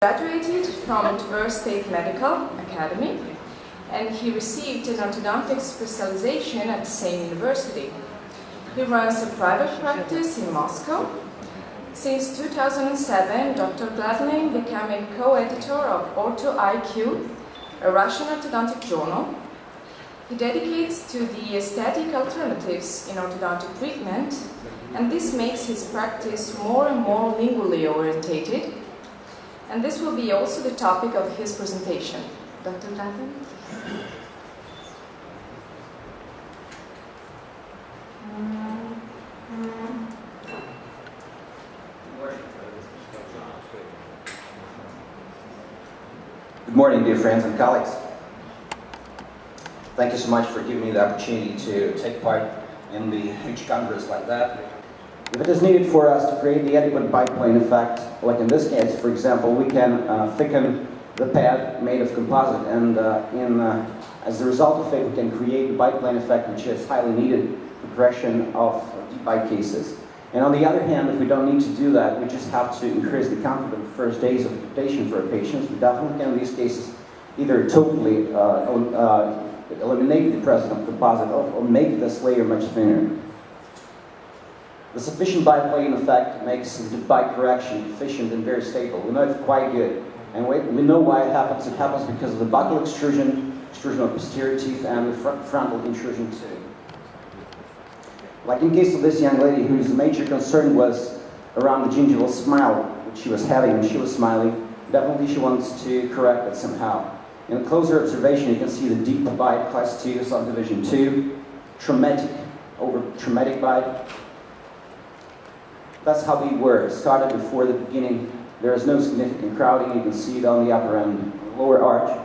Graduated from Tver State Medical Academy, and he received an orthodontic specialization at the same university. He runs a private practice in Moscow. Since 2007, Dr. Gladilin became a co-editor of Ortho IQ, a Russian orthodontic journal. He dedicates to the aesthetic alternatives in orthodontic treatment, and this makes his practice more and more lingually orientated. And this will be also the topic of his presentation. Dr. Gladilin? Good morning, dear friends and colleagues. Thank you so much for giving me the opportunity to take part in the huge congress like that. If it is needed for us to create the adequate biplane effect, like in this case, for example, we can thicken the pad made of composite, and as a result of it, we can create the biplane effect, which is highly needed for correction of deep bite cases. And on the other hand, if we don't need to do that, we just have to increase the comfort of the first days of adaptation for our patients. We definitely can, in these cases, either totally eliminate the presence of composite or make this layer much thinner. The sufficient biplane effect makes the bite correction efficient and very stable. We know it's quite good. And we know why it happens. It happens because of the buccal extrusion of posterior teeth, and the frontal intrusion too. Like in case of this young lady whose major concern was around the gingival smile which she was having when she was smiling, definitely she wants to correct it somehow. In a closer observation, you can see the deep bite, class 2, subdivision 2, traumatic over traumatic bite. That's how we were. Started before the beginning. There is no significant crowding. You can see it on the upper end, lower arch.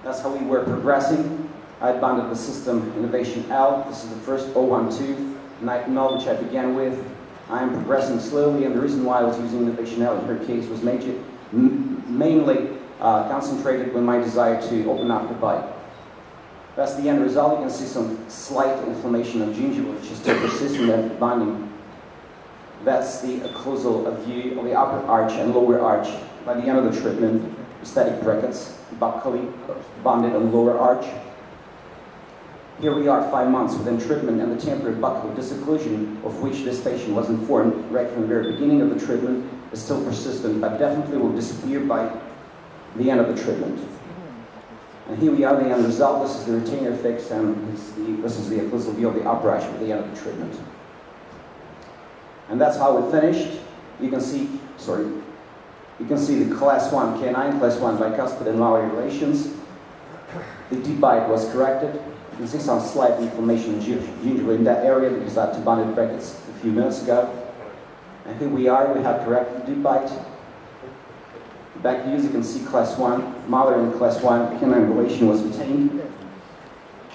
That's how we were progressing. I bonded the system Innovation L. This is the first 012 knowledge which I began with. I am progressing slowly, and the reason why I was using Innovation L in her case was mainly concentrated with my desire to open up the bite. That's the end result. You can see some slight inflammation of gingiva, which is still persistent after bonding. That's the occlusal view of the upper arch and lower arch. By the end of the treatment, aesthetic brackets, buccally bonded on lower arch. Here we are 5 months within treatment, and the temporary buccal disocclusion, of which this patient was informed right from the very beginning of the treatment, is still persistent, but definitely will disappear by the end of the treatment. And here we are, the end result. This is the retainer fix, and this is the occlusal view of the upper arch at the end of the treatment. And that's how we finished. You can see the class 1 canine, class 1 bicuspid and molar relations. The deep bite was corrected. You can see some slight inflammation gingiva in that area because I had bonded brackets a few minutes ago. And here we are, we have corrected the deep bite. Back views, you can see class 1 molar and class 1 canine relation was retained.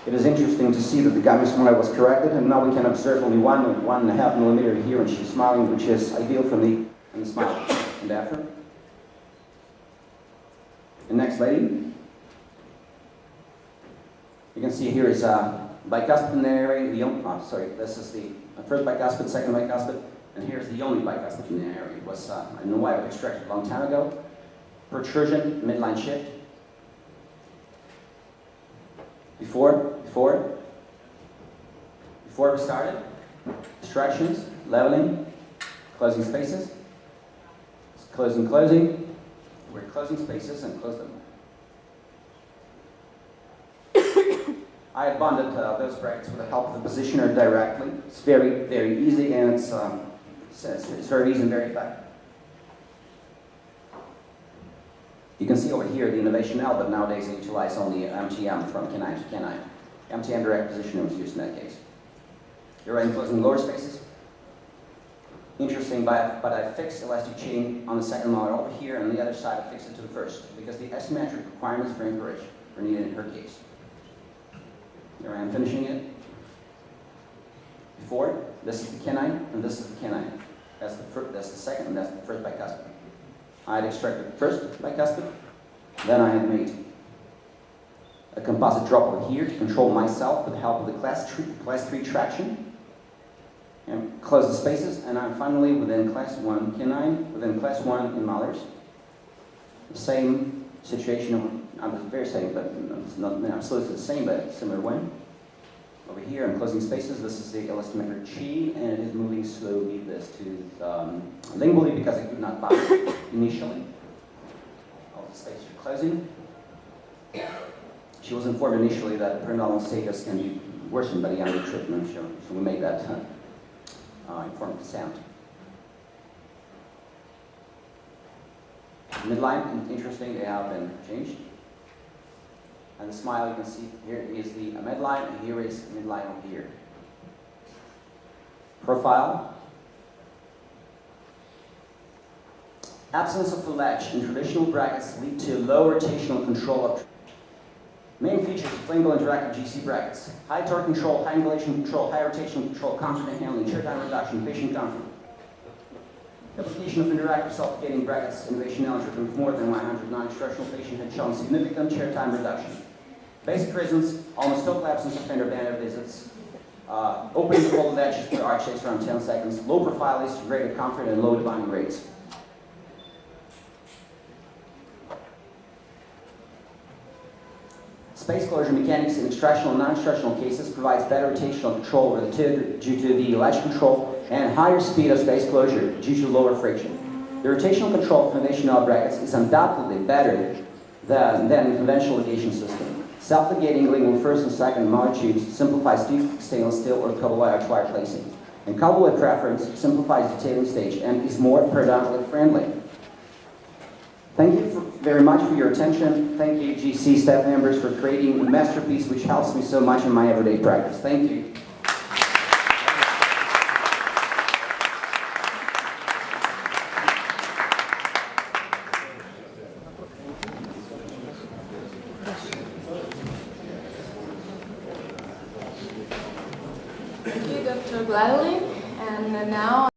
It is interesting to see that the gummus molar was corrected, and now we can observe only 1.5 millimeter here when she's smiling, which is ideal for the smile and after. The next lady. You can see here is bicuspid area. This is the first bicuspid, second bicuspid, and here's the only bicuspid in the area. It was, I don't know why it was extracted a long time ago. Protrusion, midline shift. Before we started, extractions, leveling, closing spaces, closing. We're closing spaces and close them. I had bonded those brackets with the help of the positioner directly. It's very, very easy, and it's very easy and very effective. You can see over here the Innovation L, but nowadays they utilize only MTM from canine to canine. MTM direct positioning was used in that case. Here I'm closing lower spaces. Interesting, but I fixed elastic chain on the second molar over here, and on the other side I fixed it to the first, because the asymmetric requirements for anchorage were needed in her case. Here I am finishing it. Before, this is the canine, and this is the canine. That's the second, and that's the first bicuspid. I had extracted the first bicuspid, then I had made a composite drop over here to control myself with the help of the class 3 traction. and close the spaces, and I'm finally within class 1 canine, within class 1 in molars. Same situation, very same, but it's not absolutely the same, but similar one. Over here, I'm closing spaces. This is the elastometer chi, and it is moving slowly this to lingually because it could not bounce initially. All the spaces are closing. She was informed initially that perineal status can be worsened by the younger treatment, so we made that informed consent. Midline, interesting, they have been changed. And the smile, you can see here is the midline, and here is midline over here. Profile. Absence of a latch in traditional brackets lead to low rotational control of. Main features of lingual interactive GC brackets: high torque control, high angulation control, high rotational control, confident handling, chair time reduction, patient comfort. Application of interactive self-gating brackets innovation eligible with more than 100 non-instructional patients had shown significant chair time reduction. Basic reasons: almost total absence of fender bender visits, opening the whole latches per arch takes around 10 seconds, low profile is greater comfort and low defining rates. Space closure mechanics in instructional and non-instructional cases provides better rotational control over the tooth due to the latch control and higher speed of space closure due to lower friction. The rotational control of conventional brackets is undoubtedly better than conventional ligation system. Self-ligating lingual first and second molar tubes simplifies deep stainless steel or cobalt arch wire placing. And cobalt preference simplifies detailing stage and is more periodontally friendly. Thank you very much for your attention. Thank you, GC staff members, for creating a masterpiece which helps me so much in my everyday practice. Thank you. Thank you, Dr. Gladilin. And now